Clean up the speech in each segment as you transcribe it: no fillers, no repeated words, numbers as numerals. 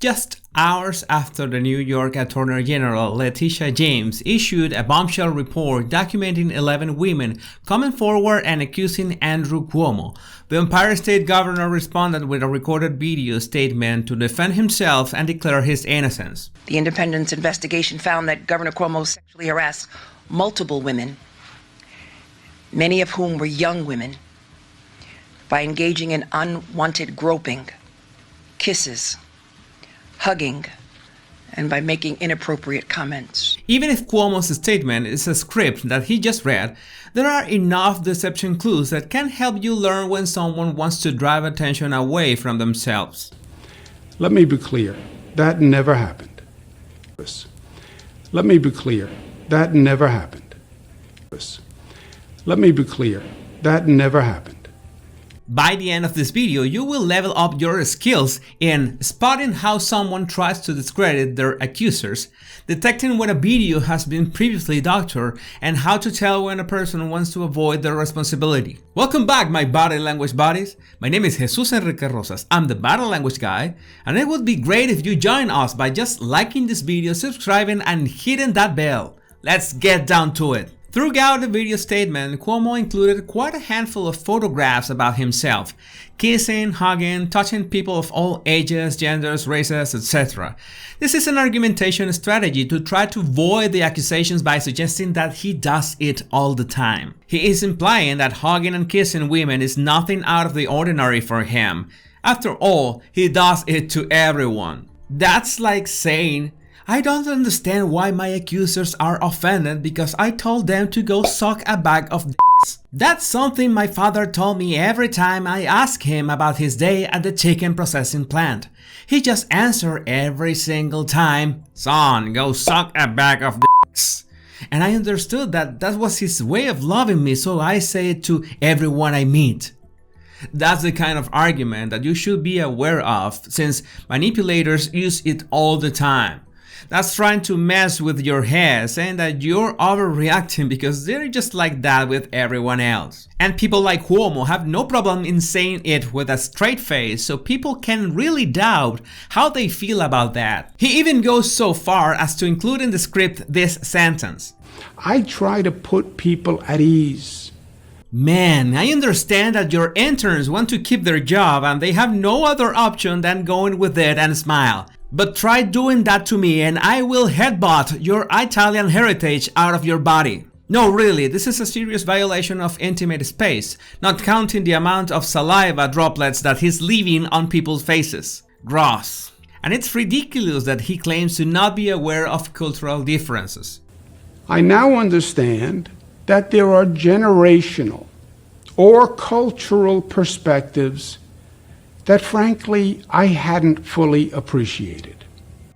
Just hours after the New York Attorney General Letitia James issued a bombshell report documenting 11 women coming forward and accusing Andrew Cuomo, the Empire State Governor responded with a recorded video statement to defend himself and declare his innocence. The Independent's investigation found that Governor Cuomo sexually harassed multiple women, many of whom were young women, by engaging in unwanted groping, kisses, hugging, and by making inappropriate comments. Even if Cuomo's statement is a script that he just read, there are enough deception clues that can help you learn when someone wants to drive attention away from themselves. Let me be clear, that never happened. Let me be clear, that never happened. Let me be clear, that never happened. By the end of this video, you will level up your skills in spotting how someone tries to discredit their accusers, detecting when a video has been previously doctored, and how to tell when a person wants to avoid their responsibility. Welcome back, my body language buddies. My name is Jesus Enrique Rosas. I'm the body language guy, and it would be great if you join us by just liking this video, subscribing, and hitting that bell. Let's get down to it. Throughout the video statement, Cuomo included quite a handful of photographs about himself, kissing, hugging, touching people of all ages, genders, races, etc. This is an argumentation strategy to try to avoid the accusations by suggesting that he does it all the time. He is implying that hugging and kissing women is nothing out of the ordinary for him. After all, he does it to everyone. That's like saying, I don't understand why my accusers are offended because I told them to go suck a bag of dicks. That's something my father told me every time I asked him about his day at the chicken processing plant. He just answered every single time, son, go suck a bag of dicks. And I understood that that was his way of loving me, so I say it to everyone I meet. That's the kind of argument that you should be aware of, since manipulators use it all the time. That's trying to mess with your head, saying that you're overreacting because they're just like that with everyone else. And people like Cuomo have no problem in saying it with a straight face, so people can really doubt how they feel about that. He even goes so far as to include in the script this sentence: I try to put people at ease. Man, I understand that your interns want to keep their job and they have no other option than going with it and smile. But try doing that to me and I will headbutt your Italian heritage out of your body. No, really, this is a serious violation of intimate space, not counting the amount of saliva droplets that he's leaving on people's faces. Gross. And it's ridiculous that he claims to not be aware of cultural differences. I now understand that there are generational or cultural perspectives that frankly I hadn't fully appreciated.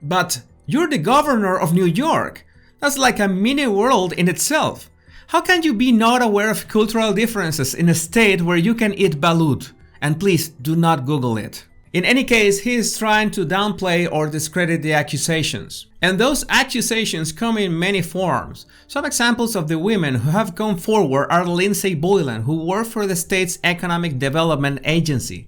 But you're the governor of New York. That's like a mini world in itself. How can you be not aware of cultural differences in a state where you can eat balut? And please do not Google it. In any case, he is trying to downplay or discredit the accusations. And those accusations come in many forms. Some examples of the women who have come forward are Lindsay Boylan, who worked for the state's Economic Development Agency.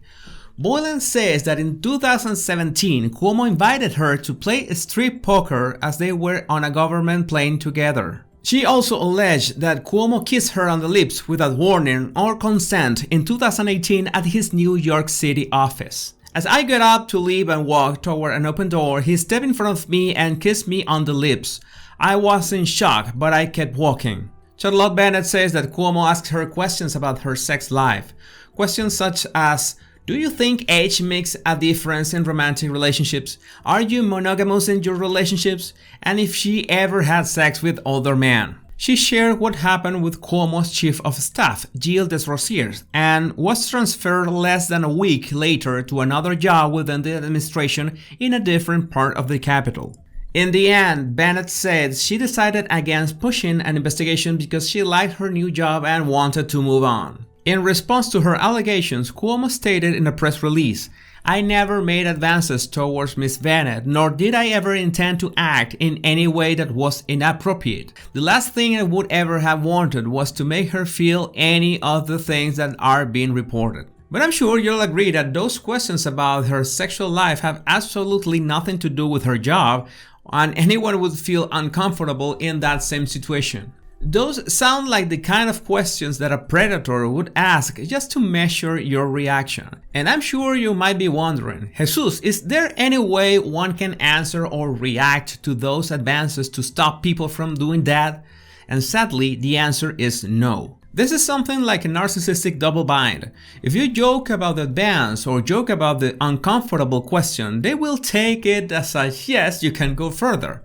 Boylan says that in 2017, Cuomo invited her to play strip poker as they were on a government plane together. She also alleged that Cuomo kissed her on the lips without warning or consent in 2018 at his New York City office. As I got up to leave and walk toward an open door, he stepped in front of me and kissed me on the lips. I was in shock, but I kept walking. Charlotte Bennett says that Cuomo asked her questions about her sex life. Questions such as, do you think age makes a difference in romantic relationships? Are you monogamous in your relationships? And if she ever had sex with other men. She shared what happened with Cuomo's chief of staff, Gilles Desrosiers, and was transferred less than a week later to another job within the administration in a different part of the capital. In the end, Bennett said she decided against pushing an investigation because she liked her new job and wanted to move on. In response to her allegations, Cuomo stated in a press release, I never made advances towards Ms. Bennett, nor did I ever intend to act in any way that was inappropriate. The last thing I would ever have wanted was to make her feel any of the things that are being reported. But I'm sure you'll agree that those questions about her sexual life have absolutely nothing to do with her job, and anyone would feel uncomfortable in that same situation. Those sound like the kind of questions that a predator would ask just to measure your reaction. And I'm sure you might be wondering, Jesus, is there any way one can answer or react to those advances to stop people from doing that? And sadly, the answer is no. This is something like a narcissistic double bind. If you joke about the advance or joke about the uncomfortable question, they will take it as a yes, you can go further.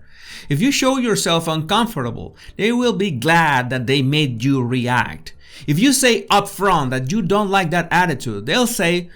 If you show yourself uncomfortable, they will be glad that they made you react. If you say upfront that you don't like that attitude, they'll say,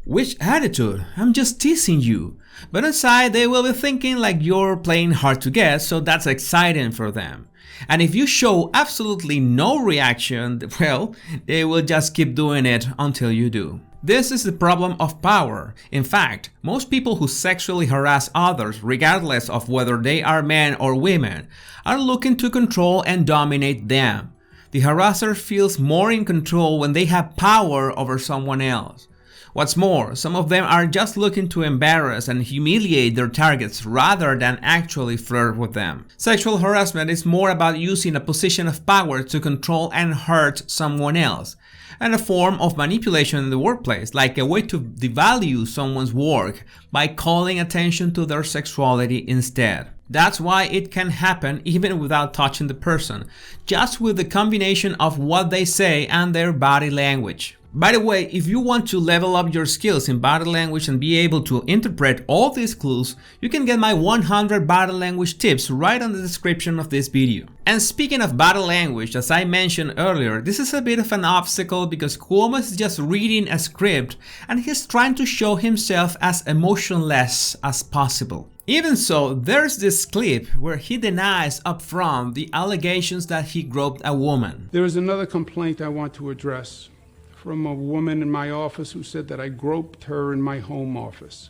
"Which attitude? I'm just teasing you." But inside, they will be thinking like you're playing hard to get, so that's exciting for them. And if you show absolutely no reaction, well, they will just keep doing it until you do. This is the problem of power. In fact, most people who sexually harass others, regardless of whether they are men or women, are looking to control and dominate them. The harasser feels more in control when they have power over someone else. What's more, some of them are just looking to embarrass and humiliate their targets rather than actually flirt with them. Sexual harassment is more about using a position of power to control and hurt someone else, and a form of manipulation in the workplace, like a way to devalue someone's work by calling attention to their sexuality instead. That's why it can happen even without touching the person, just with the combination of what they say and their body language. By the way, if you want to level up your skills in body language and be able to interpret all these clues, you can get my 100 body language tips right on the description of this video. And speaking of body language, as I mentioned earlier, this is a bit of an obstacle because Cuomo is just reading a script and he's trying to show himself as emotionless as possible. Even so, there's this clip where he denies upfront the allegations that he groped a woman. There is another complaint I want to address from a woman in my office who said that I groped her in my home office.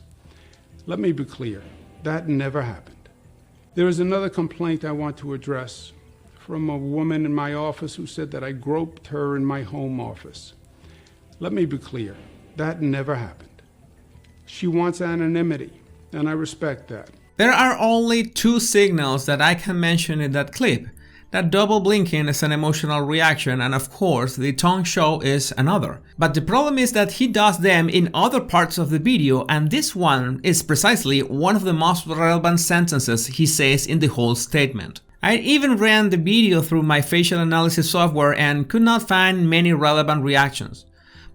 Let me be clear, that never happened. There is another complaint I want to address from a woman in my office who said that I groped her in my home office. Let me be clear, that never happened. She wants anonymity, and I respect that. There are only two signals that I can mention in that clip. That double blinking is an emotional reaction, and of course the tongue show is another. But the problem is that he does them in other parts of the video, and this one is precisely one of the most relevant sentences he says in the whole statement. I even ran the video through my facial analysis software and could not find many relevant reactions.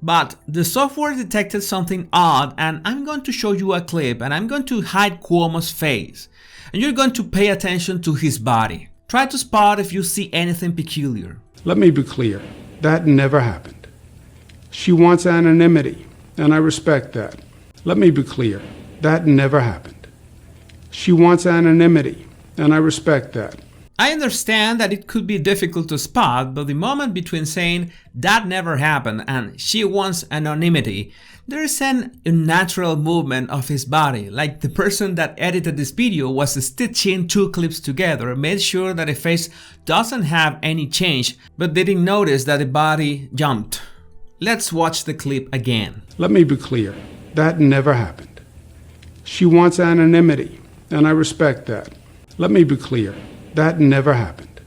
But the software detected something odd, and I'm going to show you a clip and I'm going to hide Cuomo's face. And you're going to pay attention to his body. Try to spot if you see anything peculiar. Let me be clear, that never happened. She wants anonymity, and I respect that. Let me be clear, that never happened. She wants anonymity, and I respect that. I understand that it could be difficult to spot, but the moment between saying that never happened and she wants anonymity, there is an unnatural movement of his body, like the person that edited this video was stitching two clips together, made sure that the face doesn't have any change, but didn't notice that the body jumped. Let's watch the clip again. Let me be clear, that never happened. She wants anonymity, and I respect that. Let me be clear, that never happened.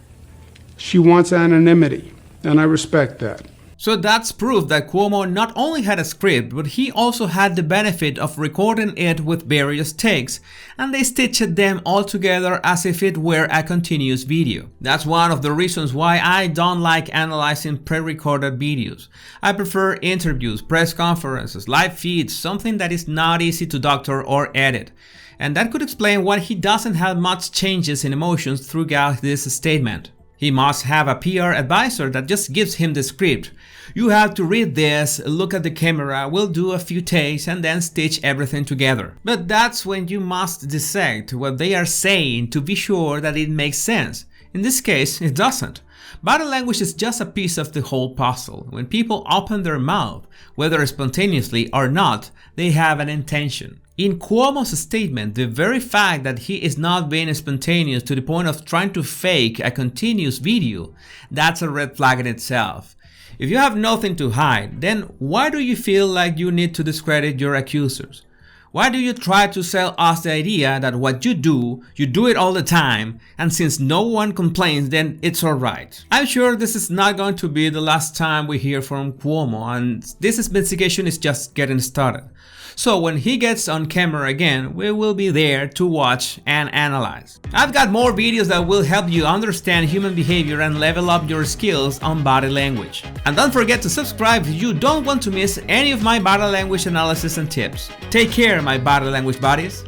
She wants anonymity, and I respect that. So that's proof that Cuomo not only had a script, but he also had the benefit of recording it with various takes, and they stitched them all together as if it were a continuous video. That's one of the reasons why I don't like analyzing pre-recorded videos. I prefer interviews, press conferences, live feeds, something that is not easy to doctor or edit. And that could explain why he doesn't have much changes in emotions throughout this statement. He must have a PR advisor that just gives him the script. You have to read this, look at the camera, we'll do a few takes and then stitch everything together. But that's when you must dissect what they are saying to be sure that it makes sense. In this case, it doesn't. Body language is just a piece of the whole puzzle. When people open their mouth, whether spontaneously or not, they have an intention. In Cuomo's statement, the very fact that he is not being spontaneous to the point of trying to fake a continuous video, that's a red flag in itself. If you have nothing to hide, then why do you feel like you need to discredit your accusers? Why do you try to sell us the idea that what you do it all the time, and since no one complains, then it's alright? I'm sure this is not going to be the last time we hear from Cuomo, and this investigation is just getting started. So when he gets on camera again, we will be there to watch and analyze. I've got more videos that will help you understand human behavior and level up your skills on body language. And don't forget to subscribe if you don't want to miss any of my body language analysis and tips. Take care, my body language buddies.